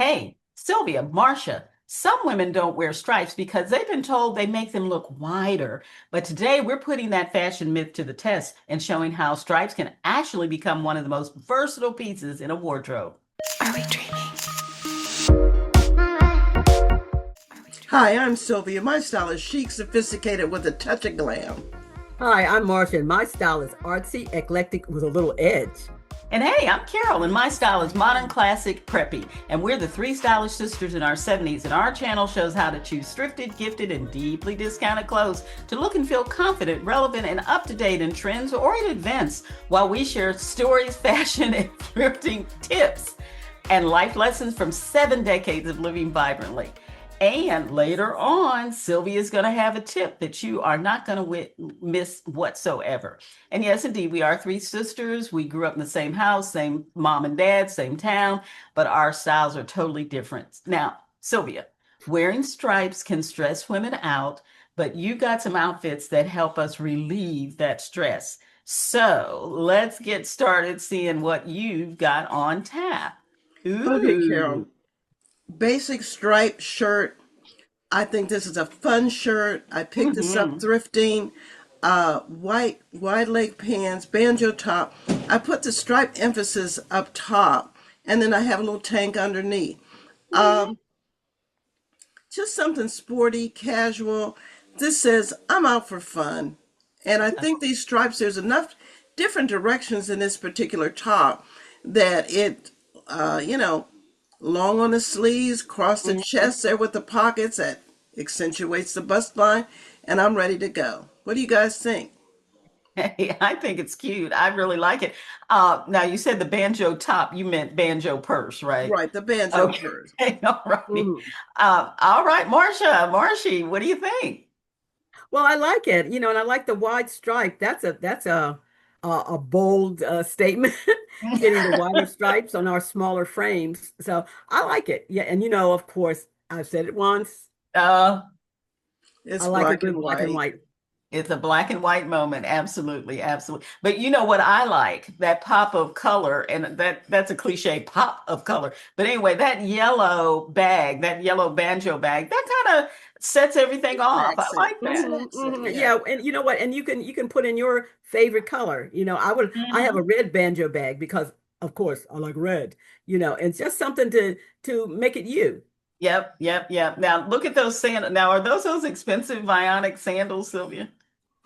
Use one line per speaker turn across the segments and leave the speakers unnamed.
Hey, Sylvia, Marsha, some women don't wear stripes because they've been told they make them look wider. But today we're putting that fashion myth to the test and showing how stripes can actually become one of the most versatile pieces in a wardrobe. Are we dreaming?
Hi, I'm Sylvia. My style is chic, sophisticated with a touch of glam.
Hi, I'm Marsha, and my style is artsy, eclectic with a little edge.
And hey, I'm Carol, and my style is modern, classic, preppy. And we're the three stylish sisters in our 70s, and our channel shows how to choose thrifted, gifted, and deeply discounted clothes to look and feel confident, relevant, and up to date in trends or in events, while we share stories, fashion, and thrifting tips and life lessons from 7 decades of living vibrantly. And later on, Sylvia's going to have a tip that you are not going to miss whatsoever. And yes, indeed, we are three sisters. We grew up in the same house, same mom and dad, same town, but our styles are totally different. Now, Sylvia, wearing stripes can stress women out, but you got some outfits that help us relieve that stress. So let's get started seeing what you've got on tap.
Okay, Carol.
Ooh.
Basic striped shirt. I think this is a fun shirt. I picked this up
Hmm.
thrifting. White wide leg pants, banjo top. I put the stripe emphasis up top, and then I have a little tank underneath. Um, just something sporty, casual. This says I'm out for fun. And I think these stripes, there's enough different directions in this particular top that it, uh, you know, long on the sleeves, cross the chest there with the pockets that accentuates the bust line, and I'm ready to go. What do you guys think?
Hey, I think it's cute. I really like it. Now you said the banjo top, you meant banjo purse, right?
Right, the banjo
Okay.
purse.
All righty.
Mhm.
All right, Marshy, what do you think?
Well, I like it, and I like the wide stripe. That's a bold statement, getting the wider stripes on our smaller frames. So I like it. Yeah, and of course, I've said it once.
Uh,
I
It's
like a
black
good
and
black and
white.
white.
It's a black and white moment. Absolutely, absolutely. But you know what I like? That pop of color, and that's a cliche, pop of color. But anyway, that yellow bag, that yellow banjo bag, that kind of sets everything
It's an
off. I
accent.
like
It's an
that.
accent, yeah.
Yeah, and you know what? And you can put in your favorite color. I have a
Mhm.
red banjo bag because, of course, I like red. And it's just something to make it you.
Yep, yep, yep. Now look at those sandals. Now, are those expensive Vionic sandals, Sylvia?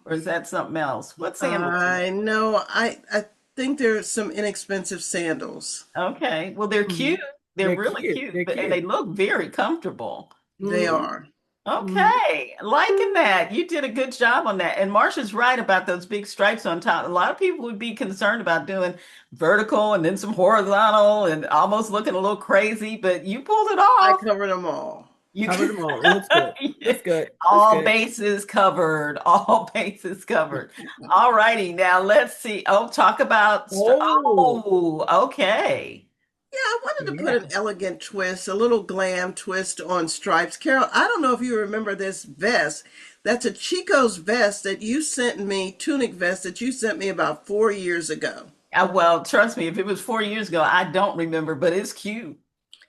Or is that something else? What sandals are
I know. I think there's some inexpensive sandals.
they? Okay. Well, they're cute.
Mhm.
They're
They're
really
cute.
cute,
They're
and they
cute.
look very comfortable.
They
Hmm.
are.
Hmm.
Okay, liking that. You did a good job on that. And Marsha's right about those big stripes on top. A lot of people would be concerned about doing vertical and then some horizontal and almost looking a little crazy, but you pulled it
I
off.
covered them all.
You
Cover them all. It looks good.
Yeah.
Looks good. Looks
All
good.
bases covered. All bases covered. All righty. Now let's see. Oh, talk about.
Oh,
Oh, okay.
Yeah, I wanted to put
yeah.
an elegant twist, a little glam twist on stripes. Carol, I don't know if you remember this vest. That's a Chico's vest that you sent me, tunic vest that you sent me about 4 years ago.
Well, trust me, if it was 4 years ago, I don't remember, but it's cute.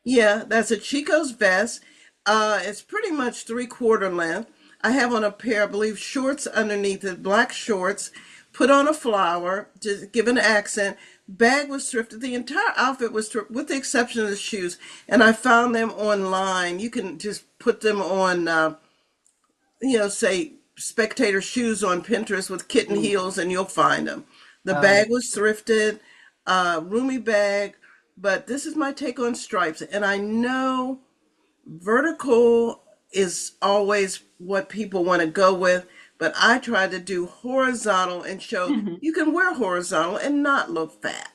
Yeah, that's a Chico's vest. It's pretty much three-quarter length. I have on a pair, I believe, shorts underneath it, black shorts, put on a flower to give an accent. Bag was thrifted. The entire outfit was thrifted, with the exception of the shoes. And I found them online. You can just put them on, say spectator shoes on Pinterest with kitten
Mm.
heels, and you'll find them. The
Oh,
bag was thrifted, roomy bag, but this is my take on stripes. And I know vertical is always what people want to go with, but I try to do horizontal and show
mhm,
you can wear horizontal and not look fat.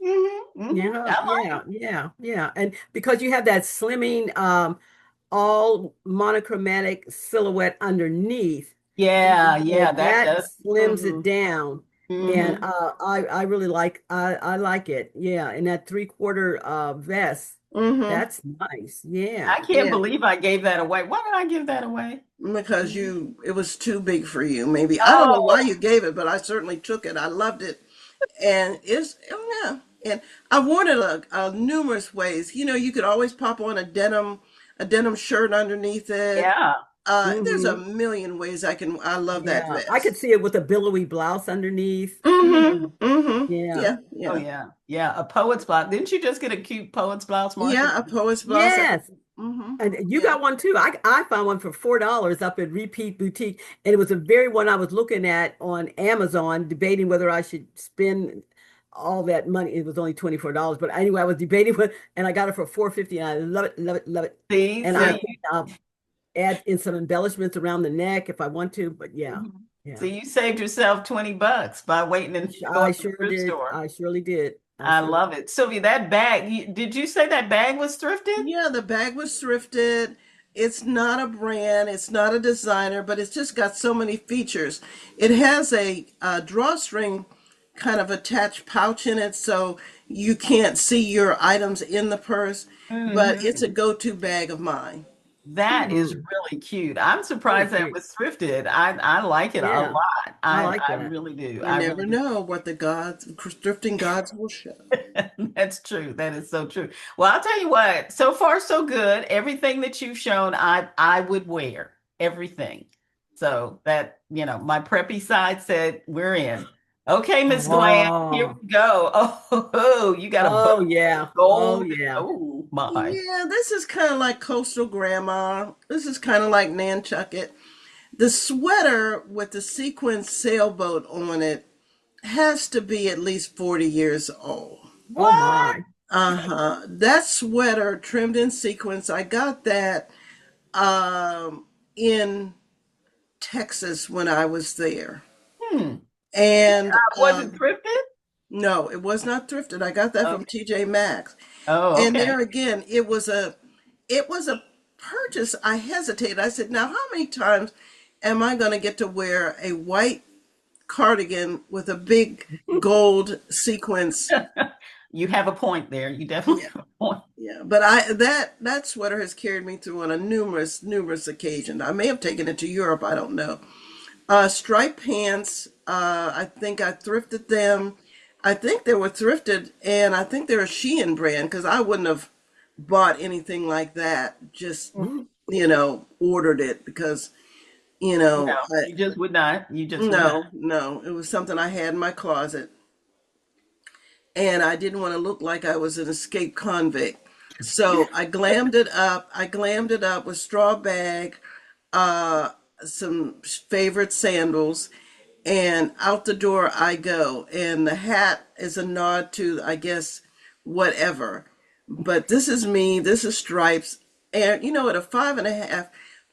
mhm, mhm.
Yeah,
I like
yeah, yeah, yeah. And because you have that slimming, all monochromatic silhouette underneath,
Yeah, yeah, that
that
does.
slims it
Hmm.
down. And
Hmm.
I really I like it. Yeah. And that three-quarter vest,
Mm-hmm.
that's nice. Yeah.
I can't
Yeah,
believe I gave that away. Why did I give that away?
because it was too big for you. Maybe I don't know why
Oh,
you gave it, but I certainly took it. I loved it, and it's, oh yeah. And I worn it numerous ways. You know, you could always pop on a denim shirt underneath it.
Yeah.
There's a
Hmm.
million ways I love that
Yeah, I could
vest.
see it with a billowy blouse underneath.
Mm-hmm. Mm-hmm.
Yeah.
Yeah,
Oh
yeah.
yeah. Yeah. A poet's blouse. Didn't you just get a cute poet's blouse, Marsha?
Yeah, a poet's blouse.
Yes.
Mm-hmm.
And you
Yeah.
got one too. I found one for $4 up at Repeat Boutique, and it was the very one I was looking at on Amazon, debating whether I should spend all that money. It was only $24, but anyway, I was debating with, and I got it for 450, and I love it, love it, love it.
See,
And I
see.
can add in some embellishments around the neck if I want to. But yeah,
Mhm.
yeah,
See, you saved yourself $20 by waiting and going
I
to the
sure
thrift
did.
store.
I surely did. I
I
sure.
love it. Sylvia, that bag, did you say that bag was thrifted?
Yeah, the bag was thrifted. It's not a brand, it's not a designer, but it's just got so many features. It has a drawstring kind of attached pouch in it, so you can't see your items in the purse, but it's
Hmm.
a go-to bag of mine.
That is
Hmm.
really cute. I'm
Very
surprised that
cute.
was thrifted. I like it a
Yeah,
lot.
I like
I
that.
really do.
You
I really
never
do.
know what the gods, thrifting gods will show.
That's true. That is so true. Well, I'll tell you what, so far so good. Everything that you've shown, I would wear. Everything. So that, my preppy side said, we're in. Okay, Miss Glam, here
Oh,
we go. Oh, you got a bow
oh yeah. Oh
gold.
yeah.
Oh my.
Yeah, this is kind of like coastal grandma. This is kind of like Nantucket. The sweater with the sequin sailboat on it has to be at least 40 years old.
Oh
What?
my.
Uh-huh. That sweater trimmed in sequins, I got that in Texas when I was there.
Hmm.
And
Was it thrifted?
no, it was not thrifted. I got that from
Okay.
TJ Maxx.
Oh,
And
okay.
there again, it was a purchase. I hesitated. I said, now how many times am I going to get to wear a white cardigan with a big gold sequence?
You have a point there. You definitely
Yeah.
have a point.
Yeah, but that sweater has carried me through on a numerous occasions. I may have taken it to Europe, I don't know. Striped pants, I think I thrifted them. I think they were thrifted, and I think they're a Shein brand because I wouldn't have bought anything like that. Just
Mhm.
ordered it because
No, you just would not. You just would not.
no, it was something I had in my closet, and I didn't want to look like I was an escaped convict. So I glammed it up. I glammed it up with straw bag, uh, some favorite sandals, and out the door I go. And the hat is a nod to, I guess, whatever. But this is me. This is stripes, and at a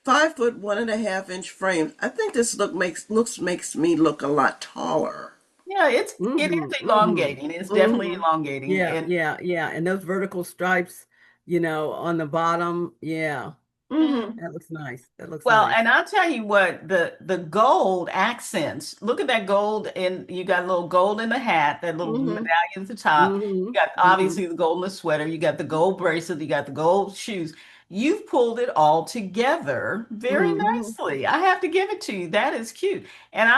5 foot 1.5 inch frame, I think this makes me look a lot taller.
Yeah, it
Hmm.
is
Hmm.
elongating. It's definitely
Hmm.
elongating.
Yeah,
And
yeah, yeah. And those vertical stripes, on the bottom. Yeah,
Hmm.
that looks nice. That looks
well,
nice.
and I'll tell you what, the gold accents. Look at that gold, and you got a little gold in the hat, that little medallion
Hmm.
at the top.
Hmm.
You got
Hmm.
obviously the gold in the sweater. You got the gold bracelet. You got the gold shoes. You've pulled it all together very
Hmm.
nicely. I have to give it to you. That is cute. And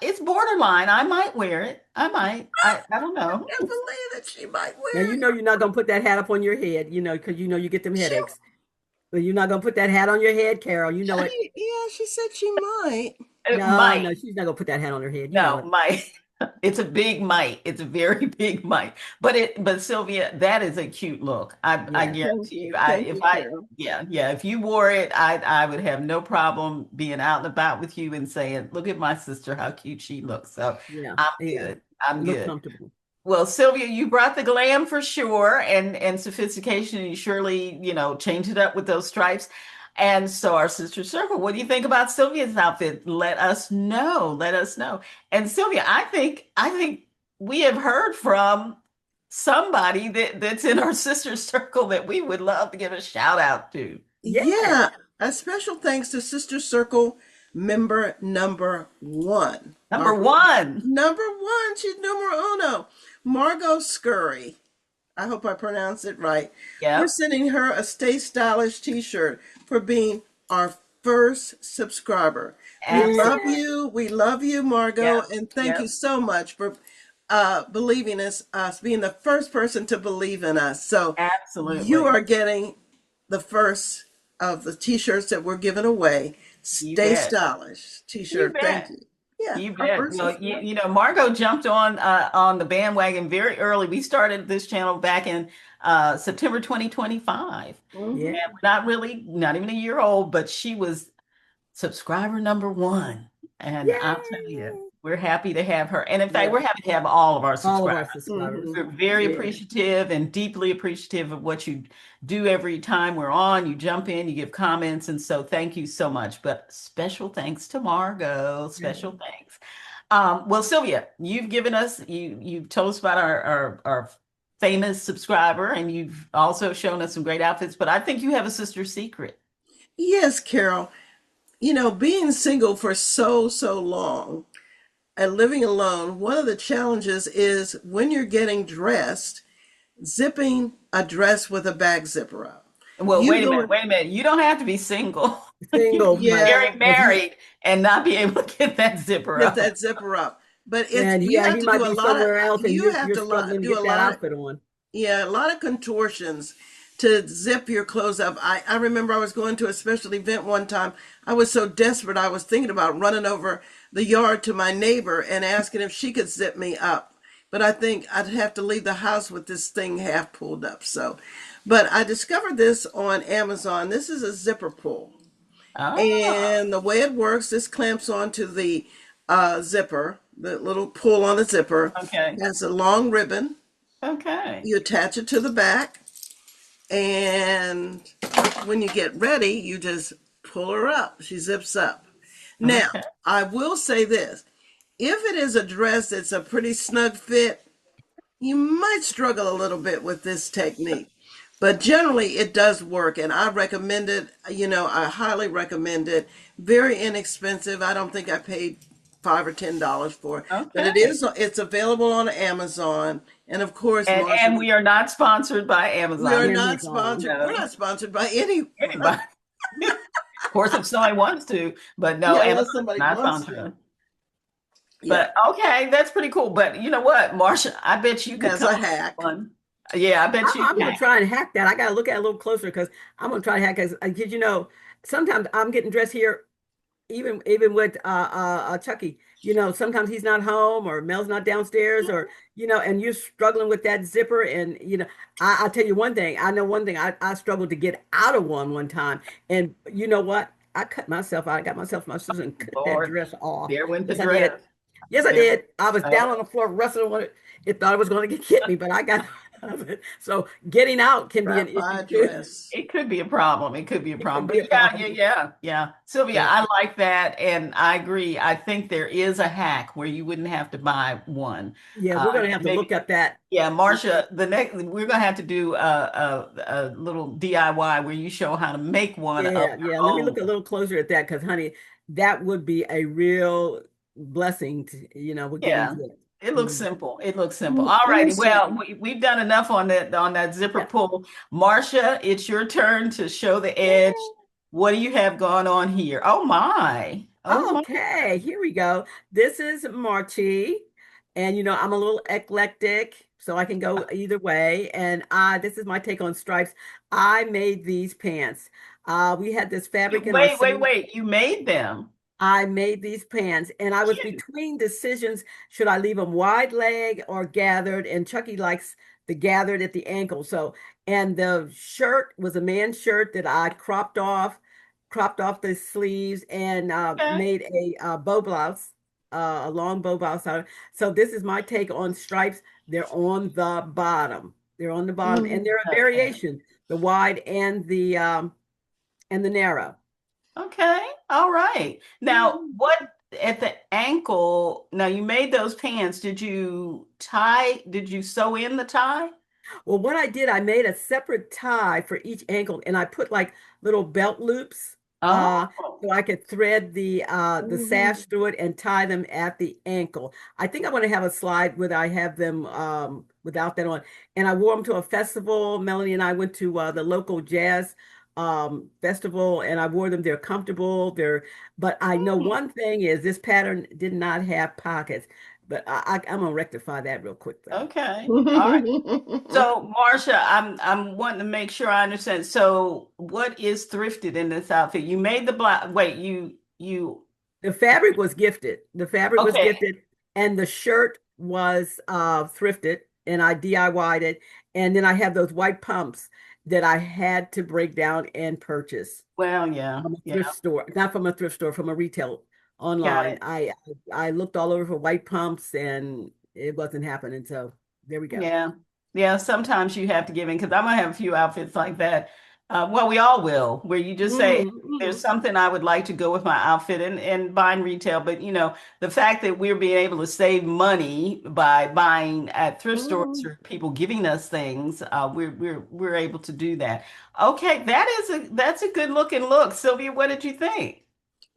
it's borderline. I might wear it. I might. I don't know.
Can't believe that she might
Now
wear
you
it.
know you're not gonna put that hat up on your head, because you get them
She,
headaches. But you're not gonna put that hat on your head, Carol. You know it.
yeah, she said she might.
It
No,
might.
no, she's not gonna put that hat on her head. You know
No,
it.
might. It's a big might. It's a very big might. But Sylvia, that is a cute look. I
Yeah.
guarantee you. I
Thank
if
you,
I
Carol.
yeah, yeah, if you wore it, I would have no problem being out and about with you and saying, "Look at my sister, how cute she looks." So,
Yeah.
I'm
Yeah.
good. I'm
Look
good.
comfortable.
Well, Sylvia, you brought the glam for sure and sophistication, and you surely, change it up with those stripes. And so our sister circle, what do you think about Sylvia's outfit? Let us know. Let us know. And Sylvia, I think we have heard from somebody that's in our sister circle that we would love to give a shout out to.
Yes.
Yeah, a special thanks to Sister Circle member number one.
Number one.
Number one, she's numero uno. Margot Scurry. I hope I pronounced it right. We're
Yep.
sending her a Stay Stylish t-shirt for being our first subscriber. We love
Absolutely.
you. We love you, Margot,
Yep.
and thank you
Yep.
so much for believing us, being the first person to believe in us. So you
Absolutely.
are getting the first of the t-shirts that we're giving away.
You
Stay
bet.
stylish
You
t-shirt. Thank
bet.
you. Yeah,
You
our
bet.
first
Well,
subscriber.
Margot jumped on the bandwagon very early. We started this channel back in September 2025.
Yeah.
Hmm.
And we're not even a year old, but she was subscriber number one. And I'll tell you,
Yay.
we're happy to have her. And in fact,
Yeah.
we're happy to have all of our
All of
subscribers.
our subscribers.
Hmm.
We're very
Yeah.
appreciative and deeply appreciative of what you do every time we're on. You jump in, you give comments, and so thank you so much. But special thanks to Margot. Special
Yeah.
thanks. Well, Sylvia, you've given us you've told us about our famous subscriber, and you've also shown us some great outfits. But I think you have a sister secret.
Yes, Carol. Being single for so long and living alone, one of the challenges is when you're getting dressed, zipping a dress with a bag zipper up.
Well,
You
wait a
go
minute,
in,
wait a minute. You don't have to be single. You can
Single,
be
right?
yeah,
very
Because he
married and not be able to get that zipper
get
up.
that zipper up. But it's
and
you
yeah,
have
he
to do
might
a
be
lot of
somewhere else and
you have
you're
to
struggling to
do a
get that
lot of
outfit on.
yeah, a lot of contortions to zip your clothes up. I remember I was going to a special event one time. I was so desperate I was thinking about running over the yard to my neighbor and asking if she could zip me up. But I think I'd have to leave the house with this thing half pulled up. So, but I discovered this on Amazon. This is a zipper pull.
Oh,
And the way it works, this clamps onto the zipper, the little pull on the zipper.
okay.
It has a long ribbon.
Okay.
You attach it to the back, and when you get ready, you just pull her up. She zips up. Now,
Okay.
I will say this. If it is a dress that's a pretty snug fit, you might struggle a little bit with this technique. But generally, it does work, and I recommend it. I highly recommend it. Very inexpensive. I don't think I paid $5 or $10 for it, but
Okay.
it's available on Amazon. And of course,
And
Marsha,
we are not sponsored by
we
Amazon.
are
We
not
Amazon.
sponsored. We're
know
not sponsored by anyone.
anybody. Of course, if somebody wants to, but no,
Yeah,
Amazon's
unless somebody
not
wants to.
sponsoring.
Yeah,
But okay, that's pretty cool. But you know what, Marsha, I bet you could
has
come
a
up with
hack.
one. Yeah, I bet you
I'm gonna
can.
try and hack that. I gotta look at it a little closer because I'm gonna try to hack because sometimes I'm getting dressed here even with Chucky, sometimes he's not home or Mel's not downstairs or and you're struggling with that zipper and I'll tell you one thing. I know one thing. I struggled to get out of one time, and you know what? I cut myself out. I got myself my sister and cut that
Lord,
dress off.
there went the
Yes, I did.
dress.
Yes, I
There
did. I was
went.
down on the floor wrestling with it. It thought it was going to get me, but I got out of it. So getting out can be an
Trap
issue
by
too.
dress.
It could be a problem. It could be a
It
problem.
can
But
be a
yeah, yeah,
problem.
yeah, yeah. Sylvia,
Yeah.
I like that. And I agree. I think there is a hack where you wouldn't have to buy one.
Yeah, we're going to have
And
to look
maybe,
at that.
yeah, Marsha, the next, we're going to have to do a little DIY where you show how to make one of
Yeah,
your
yeah. Let me
own.
look a little closer at that because, honey, that would be a real blessing with getting
Yeah.
zipped.
It looks
Mhm.
simple. It looks simple. All righty.
Also,
Well, we've done enough on that zipper
Yeah.
pull. Marsha, it's your turn to show the edge. What do you have going on here? Oh my. Oh my.
Okay, here we go. This is Marchi, and I'm a little eclectic, so I can go either way. And this is my take on stripes. I made these pants. We had this fabric in our
Wait, wait,
city.
wait. You made them.
I made these pants and I was
Cute.
between decisions. Should I leave them wide leg or gathered? And Chucky likes the gathered at the ankle. So, and the shirt was a man's shirt that I cropped off the sleeves and
Okay.
made a bow blouse, a long bow blouse out of it. So this is my take on stripes. They're on the bottom. They're on the bottom and they're a
Okay.
variation, the wide and the narrow.
Okay. All right. Now, what at the ankle? Now, you made those pants. Did you tie? Did you sew in the tie?
Well, what I did, I made a separate tie for each ankle and I put like little belt loops uh
Oh,
so I could thread the sash
mhm.
through it and tie them at the ankle. I think I want to have a slide where I have them without that on. And I wore them to a festival. Melanie and I went to the local jazz festival and I wore them. They're comfortable. But I know
hmm.
one thing is this pattern did not have pockets. But I'm gonna rectify that real quick though.
Okay. All right. So, Marsha, I'm wanting to make sure I understand. So, what is thrifted in this outfit? You made the black. Wait, you.
The fabric was gifted. The fabric was
Okay.
gifted, and the shirt was thrifted, and I DIY'd it. And then I have those white pumps that I had to break down and purchase
Well, yeah,
from a
yeah.
thrift store, not from a thrift store, from a retail
Got
online.
it.
I looked all over for white pumps, and it wasn't happening. So there we go.
Yeah. Yeah. Sometimes you have to give in because I'm gonna have a few outfits like that. Well, we all will, where you just say, "Hey,
Hmm,
there's
hmm.
something I would like to go with my outfit and buying retail." But the fact that we're being able to save money by buying at thrift stores
Hmm.
or people giving us things, we're able to do that. Okay, that's a good looking look. Sylvia, what did you think?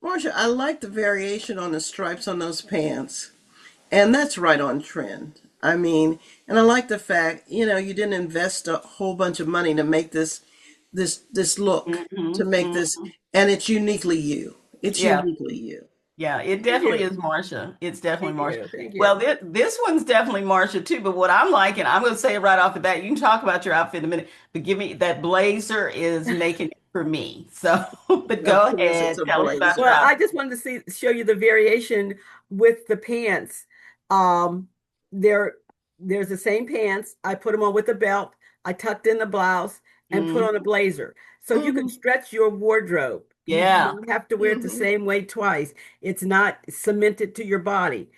Marsha, I like the variation on the stripes on those pants. And that's right on trend. I mean, and I like the fact, you didn't invest a whole bunch of money to make this look, to
Hmm.
make this,
Hmm.
and it's uniquely you. It's
Yeah.
uniquely you.
Yeah, it
Thank
definitely
you.
is Marsha. It's definitely
Thank
Marsha.
you. Thank
Well,
you.
this one's definitely Marsha too. But what I'm liking, I'm going to say it right off the bat. You can talk about your outfit in a minute, but give me that blazer is making it for me. So, but
Of
go
course, it's
ahead,
a
tell us about your
Well,
blazer.
I
outfit.
just wanted to show you the variation with the pants. Um, there, there's the same pants. I put them on with a belt. I tucked in the blouse and put
Mm,
on a blazer. So you can
Hmm.
stretch your wardrobe. You
yeah,
don't have to wear it the
Hmm.
same way twice. It's not cemented to your body.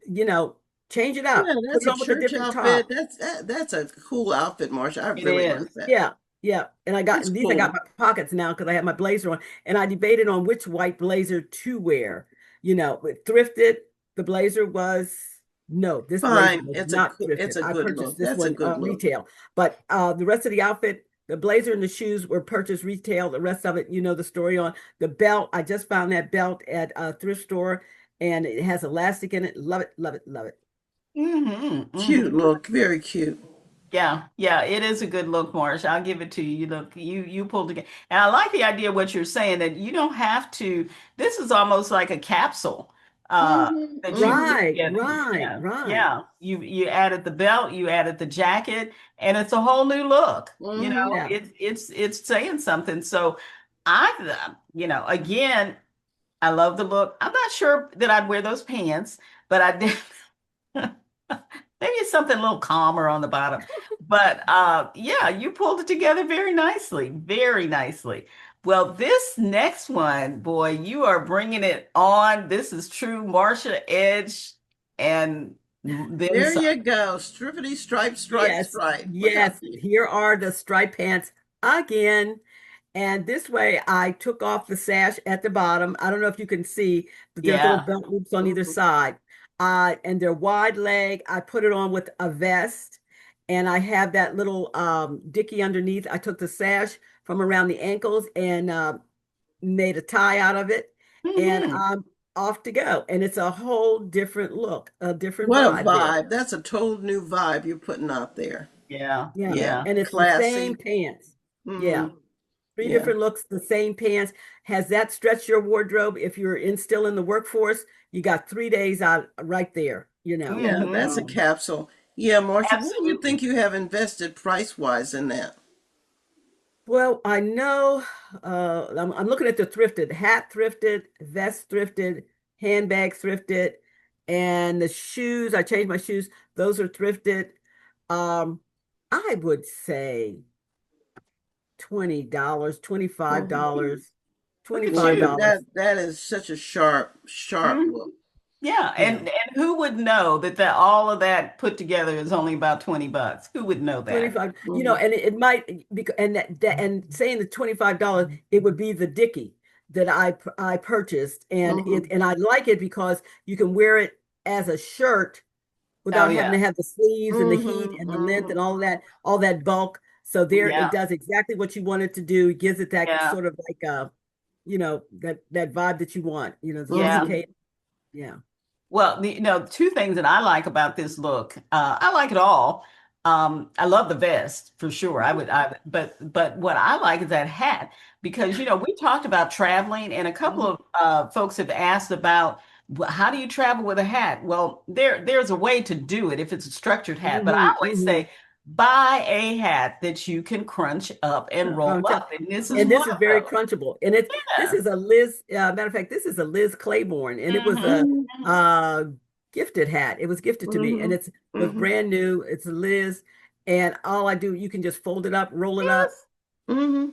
You know, change it
Yeah,
up. Put
that's
it
a
on with a
church
different
outfit.
top.
That's a cool outfit, Marsha. I
it
really like
is.
that.
Yeah, yeah. And
It's
these I got
cool.
my pockets now because I have my blazer on. And I debated on which white blazer to wear. With thrifted, the blazer was no, this blazer
Fine.
was
It's a
not
cool, it's
thrifted.
a
I
good
purchased
look.
this
That's a
one
good look.
retail. But the rest of the outfit, the blazer and the shoes were purchased retail. The rest of it, you know the story on the belt. I just found that belt at a thrift store and it has elastic in it. Love it, love it, love it.
Hmm. Hmm.
Cute look. Very cute.
Yeah, yeah, it is a good look, Marsha. I'll give it to you. You look, you pulled together, and I like the idea of what you're saying that you don't have to. This is almost like a capsule
Hmm.
that you
Hmm.
put
Right,
together.
right,
Yeah,
right.
yeah. You added the belt, you added the jacket, and it's a whole new look.
Hmm.
Yeah.
It's saying something. So again, I love the look. I'm not sure that I'd wear those pants, but I did. Maybe it's something a little calmer on the bottom. But yeah, you pulled it together very nicely, very nicely. Well, this next one, boy, you are bringing it on. This is true Marsha Edge and then
There
some.
you go. Strippity stripe, stripe,
Yes,
stripe. Look how
yes.
cute.
Here are the striped pants again. And this way I took off the sash at the bottom. I don't know if you can see, but there's little
Yeah.
belt loops on either
Mhm.
side. And they're wide leg. I put it on with a vest and I have that little dicky underneath. I took the sash from around the ankles and made a tie out of it. And
Hmm.
I'm off to go. And it's a whole different look, a different
What a
vibe there.
vibe. That's a total new vibe you're putting out there.
Yeah.
Yeah.
Yeah.
Yeah.
And it's the same
Classy.
pants.
Hmm.
Yeah. Three
Yeah.
different looks, the same pants. Has that stretched your wardrobe? If you're still in the workforce, you got 3 days out right there, you know.
Yeah, that's a
Hmm.
capsule. Yeah, Marsha, what do you think
Absolutely.
you have invested price-wise in that?
Well, I know I'm looking at the thrifted, hat thrifted, vest thrifted, handbag thrifted, and the shoes. I changed my shoes. Those are thrifted. Um, I would say $20,
Mhm.
$25,
Look at
$25.
Boy,
you.
that is such a sharp, sharp
Mhm.
look.
Yeah,
Yeah.
and who would know that all of that put together is only about $20? Who would know that?
25,
Mhm.
and it might be, and and saying the $25, it would be the Dickie that I purchased, and
Mhm.
I like it because you can wear it as a shirt
Oh
without having
yeah.
to have the sleeves and the heat
Mhm.
and the length and
Mhm.
all that bulk. So there, it
Yeah.
does exactly what you want it to do. It gives it that
Yeah.
sort of like that vibe that you want,
Yeah.
Mhm.
sophisticated. Yeah.
Well, two things that I like about this look. I like it all. I love the vest for sure. But what I like is that hat because we talked about traveling, and a couple
Mhm.
of folks have asked about how do you travel with a hat? Well, there's a way to do it if it's a structured hat, but I
Hmm.
always say buy a hat that you can crunch up and roll up, and this is
And
one
this is
of
very
those.
crunchable. And it's this
Yeah.
is a Liz. Matter of fact, this is a Liz Claiborne, and it was a
Mhm.
uh gifted hat. It was gifted to me, and
Mhm.
it was
Mhm.
brand new. It's a Liz, and all I do, you can just fold it up, roll it up,
Yes,
Mhm.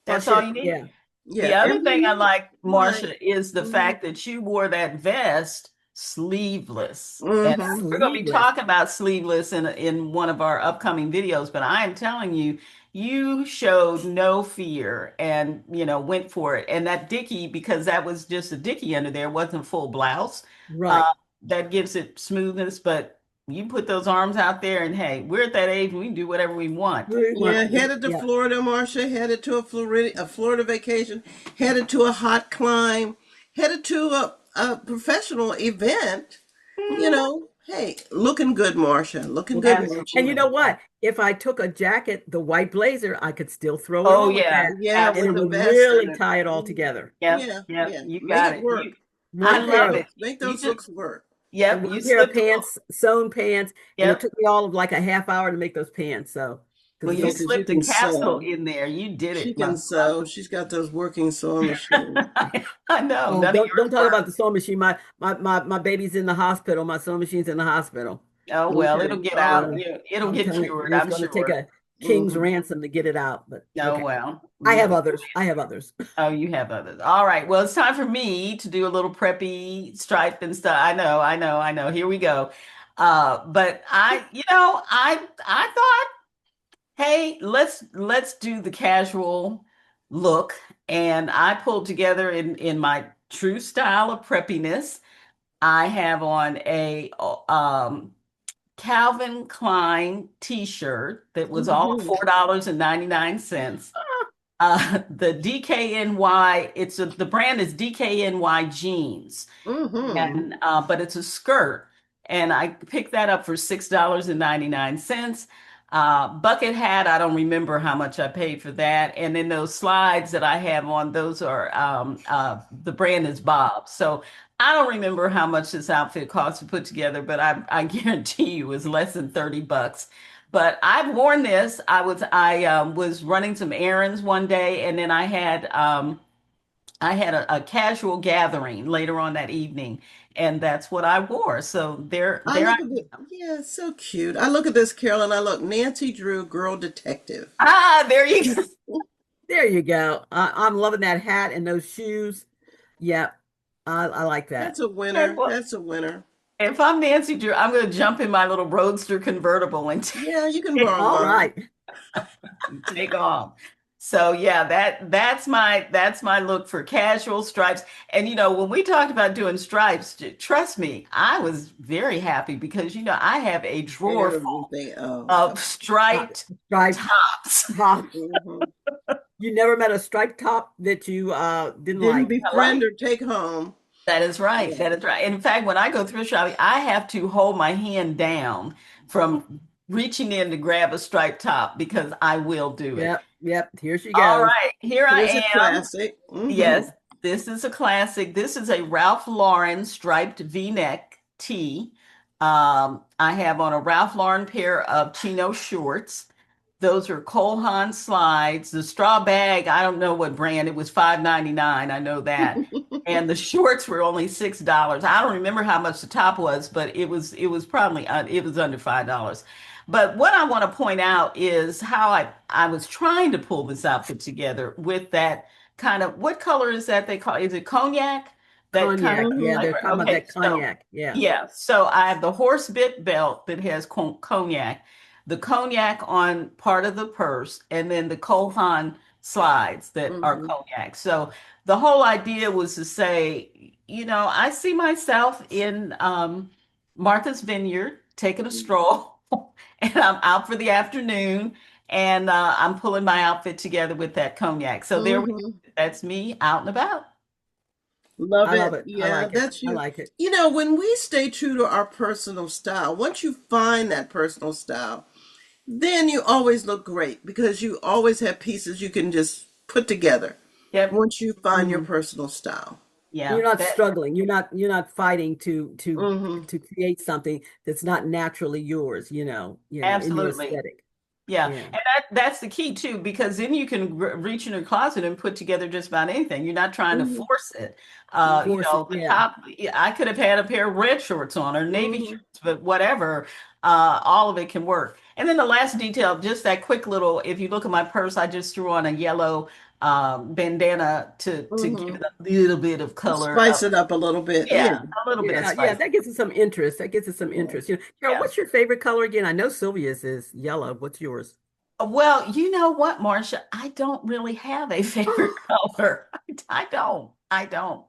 that's
crush
all
it.
you need.
Yeah.
The
Yeah,
other
and
thing I
then
like,
right.
Marsha, is the
Mhm.
fact that you wore that vest sleeveless. And
Mhm.
we're going to be
Sleeveless.
talking about sleeveless in one of our upcoming videos, but I am telling you, you showed no fear and, went for it. And that dickie, because that was just a dickie under there, wasn't full blouse. Uh,
Right.
that gives it smoothness, but you put those arms out there and hey, we're at that age, we can do whatever we want.
We want,
Yeah, headed to
yeah.
Florida, Marsha, headed to a Florida vacation, headed to a hot climb, headed to a professional event. Hey, looking good, Marsha. Looking good,
Mhm. And
Marsha.
you know
Absolutely.
what? If I took a jacket, the white blazer, I could still throw it
Oh
on with
yeah,
that,
Yeah,
and
with
it
the
would
absolutely.
vest
really
and the
tie it all
mhm.
together.
Yep,
Yeah,
yep,
yeah.
you
Make
got
it
it.
work.
You, I
One
love
pair,
it.
Make
You
those
just,
looks work.
yep,
and
you
one pair of
slipped a little,
pants, sewn pants, and it
yep.
took me all of like a half hour to make those pants. So,
Well,
because
you
Yeah,
it's
because you
slipped a
can
capsule
sew.
in there. You did
She
it, my
can sew. She's got those working sewing machines.
I know,
oh,
none of
don't
yours
talk about
work.
the sewing machine. My baby's in the hospital. My sewing machine's in the hospital.
Oh well, it'll
Okay.
get out.
Oh.
Yeah, it'll
I'm
get
telling
cured,
you, it's
I'm
going to take
sure.
a king's
Hmm.
ransom to get it out. But
Oh
okay,
well,
I
you
have
know.
others. I have others.
Oh, you have others. All right. Well, it's time for me to do a little preppy stripe and stuff. I know, I know, I know. Here we go. But I thought, hey, let's do the casual look, and I pulled together in my true style of preppiness. I have on a Calvin Klein t-shirt that was all
Hmm.
$4.99. The DKNY, the brand is DKNY jeans,
Hmm.
and but it's a skirt, and I picked that up for $6.99. Bucket hat, I don't remember how much I paid for that, and then those slides that I have on, those are the brand is Bob. So I don't remember how much this outfit cost to put together, but I guarantee you it was less than $30. But I've worn this. I was running some errands one day, and then I had a casual gathering later on that evening, and that's what I wore. So
I
there I
look at it.
am.
Yeah, it's so cute. I look at this, Carolyn. I look Nancy Drew, girl detective.
There you go.
There you go. I'm loving that hat and those shoes. Yep, I like
That's
that.
a
Okay,
winner.
well,
That's a winner.
if I'm Nancy Drew, I'm going to jump in my little Roadster convertible and
Yeah, you can
take
borrow
All
mine.
right.
take off. So yeah, that's my look for casual stripes. And when we talked about doing stripes, trust me, I was very happy because I have a drawer full
Everything. Oh,
of
God.
striped
Striped
tops.
top.
Hmm.
You never met a striped top that you didn't
Didn't
like.
I like.
befriend or take home.
That is right.
Yeah.
That is right. In fact, when I go thrift shopping, I have to hold my hand down from reaching in to grab a striped top because I will do it.
Yep, yep. Here she
All
goes.
right, here
Here's a
I am.
classic. Hmm.
Yes, this is a classic. This is a Ralph Lauren striped V-neck tee. I have on a Ralph Lauren pair of chino shorts. Those are Cole Haan slides. The straw bag, I don't know what brand. It was $5.99. I know that. And the shorts were only $6. I don't remember how much the top was, but it was probably it was under $5. But what I want to point out is how I was trying to pull this outfit together with that kind of, what color is that they call, is it cognac? That kind
Cognac. Yeah,
Hmm.
they're
of,
talking about
okay,
that
so
cognac. Yeah.
yeah, so I have the horse bit belt that has cognac, the cognac on part of the purse, and then the Cole Haan slides that are
Hmm.
cognac. So the whole idea was to say, I see myself in Martha's Vineyard taking a stroll, and I'm out for the afternoon, and I'm pulling my outfit together with that cognac. So there we go.
Hmm.
That's me out and about.
Love
I love
it.
it. I
Yeah,
like it.
that's
I
you.
like it.
When we stay true to our personal style, once you find that personal style, then you always look great because you always have pieces you can just put together
Yep.
once you find your
Mhm.
personal style.
Yeah,
You're not
that
struggling. You're not fighting
Mm-hmm.
to create something that's not naturally yours, in your
absolutely.
aesthetic.
Yeah,
Yeah.
and that's the key too, because then you can reach in your closet and put together just about anything. You're not trying to
Mm-hmm.
force it.
Force it.
The
Yeah.
top, yeah, I could have had a pair of red shorts on or navy
Mm-hmm.
shorts, but whatever, all of it can work. And then the last detail, just that quick little, if you look at my purse, I just threw on a yellow bandana to give
Mm-hmm.
it a little bit of color.
Spice it up a little bit. Yeah.
Yeah, a little bit of
Yeah, yeah,
spice.
that gives it some interest. That gives it some
Yeah.
interest. Carol,
Yeah.
what's your favorite color again? I know Sylvia's is yellow. What's yours?
Well, you know what, Marsha? I don't really have a favorite color. I don't. I don't.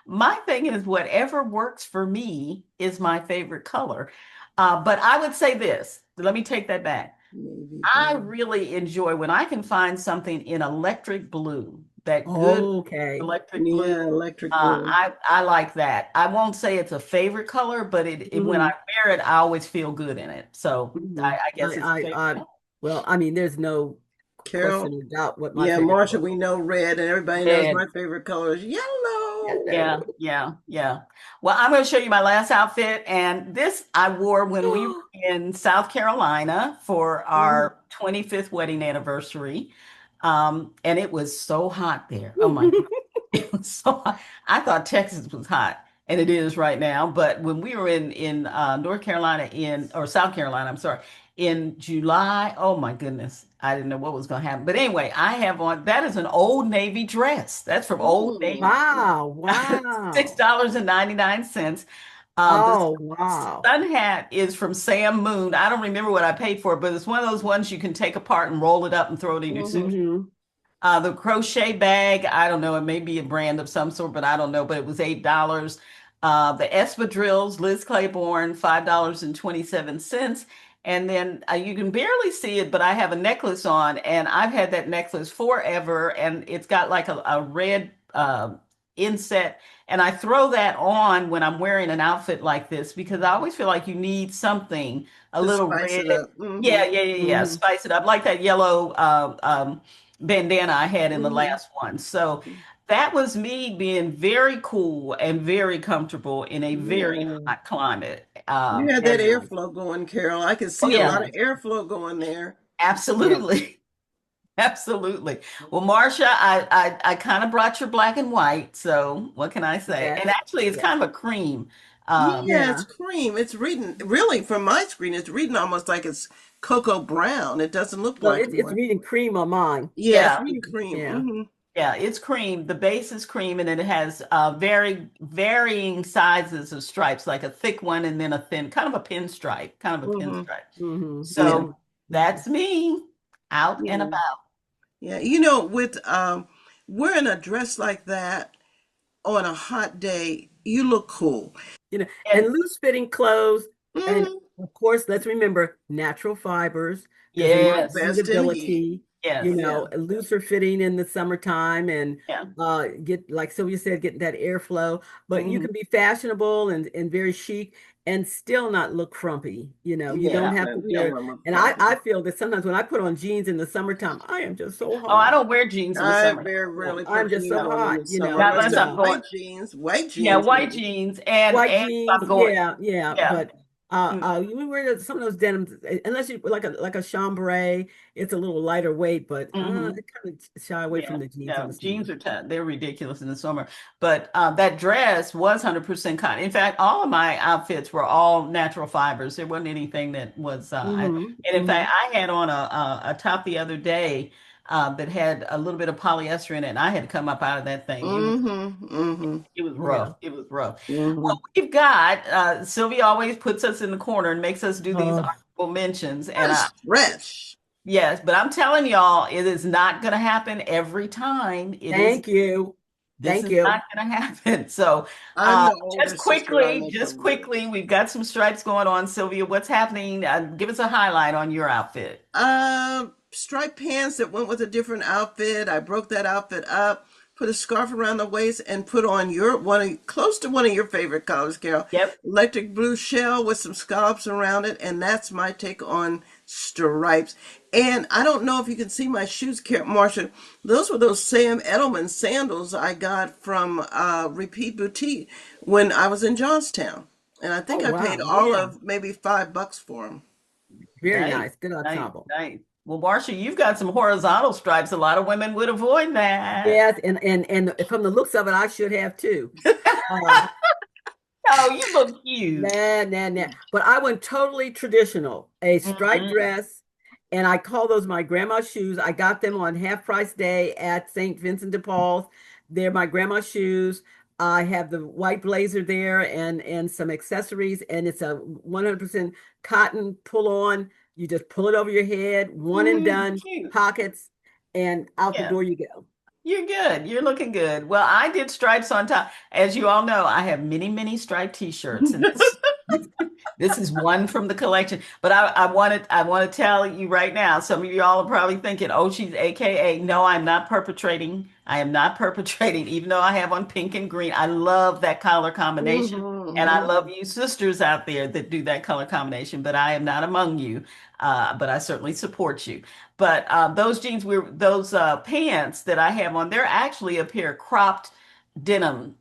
My thing is whatever works for me is my favorite color. But I would say this. Let me take that back.
Navy
I
blue.
really enjoy when I can find something in electric blue, that good
Okay.
electric blue.
Yeah, electric blue.
I like that. I won't say it's a favorite color, but when I
Hmm.
wear it, I always feel good in it. So
Hmm.
I guess it's a favorite
I,
color.
well, I mean, there's no
Carol.
question or doubt what my
Yeah,
favorite
Marsha,
color
we know red, and everybody knows
Red.
my favorite color is
is.
yellow.
Yeah, yeah, yeah. Well, I'm going to show you my last outfit, and this I wore when we were in South Carolina for
Mhm.
our 25th wedding anniversary. And it was so hot there. Oh my God. It was so hot. I thought Texas was hot, and it is right now. But when we were in North Carolina or South Carolina, I'm sorry, in July, oh my goodness, I didn't know what was going to happen. But anyway, I have on that is an Old Navy dress. That's from Old Navy.
Wow, wow.
$6.99. The
Oh, wow.
sun hat is from Sam Moon. I don't remember what I paid for it, but it's one of those ones you can take apart and roll it up and throw it in your suitcase.
Mhm.
Hmm.
The crochet bag, I don't know, it may be a brand of some sort, but I don't know, but it was $8. The espadrilles, Liz Claiborne, $5.27. And then you can barely see it, but I have a necklace on, and I've had that necklace forever, and it's got like a red inset. And I throw that on when I'm wearing an outfit like this because I always feel like you need something, a
To
little
spice
red.
it up.
Yeah,
Hmm.
yeah, yeah, yeah.
Hmm.
Spice it up like that yellow bandana I had in the
Hmm.
last one. So that was me being very cool and very comfortable in a very
Yeah.
hot climate.
You had that
And
Nice.
airflow going, Carol. I could
oh
see a lot
yeah,
of airflow going there.
Yeah.
absolutely. Absolutely. Well, Marsha, I kind of brought your black and white, so what can I say? And
Yes.
actually, it's
Yes.
kind of a cream.
Yeah, it's
Yeah.
cream. It's reading, really, from my screen, it's reading almost like it's cocoa brown. It doesn't look
Well,
black and
it's
white.
reading cream on mine.
Yeah, it's
Yeah,
reading cream.
Yeah.
Hmm.
yeah, it's cream. The base is cream, and then it has very varying sizes of stripes, like a thick one and then a thin, kind of a pinstripe, kind of a
Hmm.
pinstripe.
Hmm.
Yeah.
Hmm.
So that's me out and
Yeah.
about.
Yeah. With wearing a dress like that on a hot day, you look cool.
And
And
loose fitting clothes, and
Hmm.
of course, let's remember natural fibers because we want
Work
yes,
best in heat.
breathability,
yes,
Yeah.
looser fitting in the summertime and
yeah.
get, like Sylvia said, getting that airflow. But you
Hmm.
can be fashionable and very chic and still not look frumpy. You
Yeah.
don't
Yeah.
have to
No, you don't
wear,
want to look
and I
frumpy.
feel that sometimes when I put on jeans in the summertime, I am just so
Oh, I
hot.
don't wear jeans in the
I
summer.
very
Yeah,
rarely
I'm
put
just
jeans
so
on in
hot,
the summer
Not
unless
unless
they're
I'm going.
white
Yeah,
jeans
white
maybe.
jeans
white
and if
jeans,
I'm going.
yeah, yeah,
Yeah.
but
Mm,
you wear some of those denims, unless you like a chambray, it's a little lighter weight, but I
hmm
kind of shy away
Yeah.
from the jeans in
No,
the summer.
jeans are tough. They're ridiculous in the summer. But that dress was 100% cotton. In fact, all of my outfits were all natural fibers. There wasn't anything that was,
Hmm.
and in
Hmm.
fact, I had on a top the other day that had a little bit of polyester in it, and I had to come up out of that thing.
Mm-hmm. Mm-hmm.
It was
Yeah.
rough. It was rough.
Mm-hmm.
Well, we've got Sylvia always puts us in the corner and makes us do these
Oh,
honorable mentions, and
That's fresh.
yes, but I'm telling y'all, it is not going to happen every time.
thank you.
This
Thank
is
you.
not going to happen. So,
I'm the older sister on this
just
over here.
quickly, we've got some stripes going on. Sylvia, what's happening? Give us a highlight on your outfit.
Striped pants that went with a different outfit. I broke that outfit up, put a scarf around the waist, and put on close to one of your favorite colors, Carol.
Yep.
Electric blue shell with some scallops around it, and that's my take on stripes. And I don't know if you can see my shoes, Marsha. Those were those Sam Edelman sandals I got from Repeat Boutique when I was in Johnstown. And I
Oh,
think I paid
wow.
all
Yeah.
of maybe $5 for them.
Very
Nice,
nice. Good
nice,
ensemble.
nice. Well, Marsha, you've got some horizontal stripes. A lot of women would avoid that.
Yes, and from the looks of it, I should have too. Uh,
Oh, you look cute.
Nah, nah, nah. But I went totally traditional, a striped
Mhm.
dress, and I call those my grandma's shoes. I got them on half price day at St. Vincent de Paul's. They're my grandma's shoes. I have the white blazer there and some accessories, and it's a 100% cotton pull on. You just pull it over your head, one and done,
Cute.
pockets, and out the
Yeah.
door you go.
You're good. You're looking good. Well, I did stripes on top. As you all know, I have many, many striped t-shirts, and this is one from the collection. But I want to tell you right now, some of y'all are probably thinking, oh, she's AKA. No, I'm not perpetrating. I am not perpetrating, even though I have on pink and green. I love that color combination. And I
Hmm.
love you sisters out there that do that color combination, but I am not among you. But I certainly support you. But those jeans, those pants that I have on, they're actually a pair of cropped denim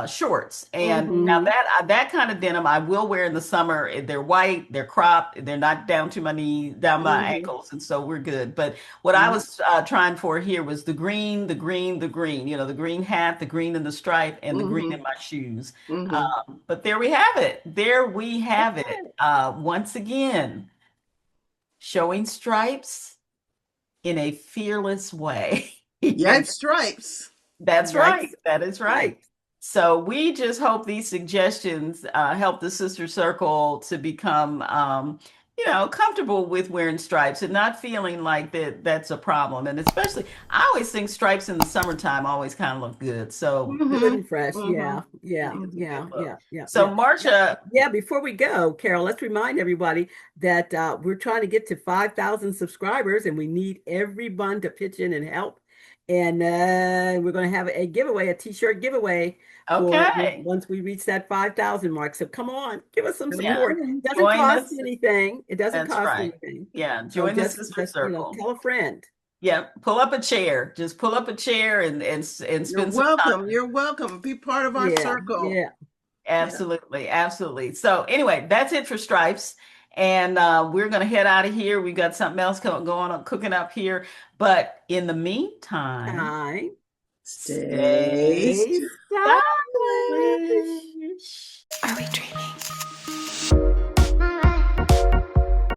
shorts. And now
Hmm.
that kind of denim I will wear in the summer. They're white, they're cropped, they're not down to my knees, down my
Hmm.
ankles, and so we're good. But what I
Hmm.
was trying for here was the green, the green, the green. You know, the green hat, the green in the stripe, and the green
Hmm.
in my shoes.
Hmm.
But there we have it. There we have it. Once again, showing stripes in a fearless way.
Yet stripes.
That's right.
Yikes.
That is right.
Yikes.
So we just hope these suggestions help the sister circle to become, comfortable with wearing stripes and not feeling like that's a problem. And especially, I always think stripes in the summertime always kind of look good. So this
Good
Hmm.
and fresh.
Hmm.
Yeah, yeah,
is a good
yeah,
look.
yeah, yeah,
So
yeah. Now,
Marsha,
yeah, before we go, Carol, let's remind everybody that we're trying to get to 5,000 subscribers and we need everyone to pitch in and help. And we're going to have a giveaway, a t-shirt giveaway for
okay.
once we reach that 5,000 mark. So come on, give us some
Yeah.
support. Doesn't
Join
cost
us.
anything. It doesn't
That's
cost
right.
anything.
Yeah.
So
Join the
just
sister
just
circle.
tell a friend.
Yeah, pull up a chair. Just pull up a chair and
You're
spend some
welcome.
time.
You're welcome. Be part of our
Yeah,
circle.
yeah.
Yeah.
Absolutely, absolutely. So anyway, that's it for stripes, and we're gonna head out of here. We got something else going on cooking up here, but in the meantime,
Time.
Stay
stay
Stay stylish.
stylish. Are we dreaming?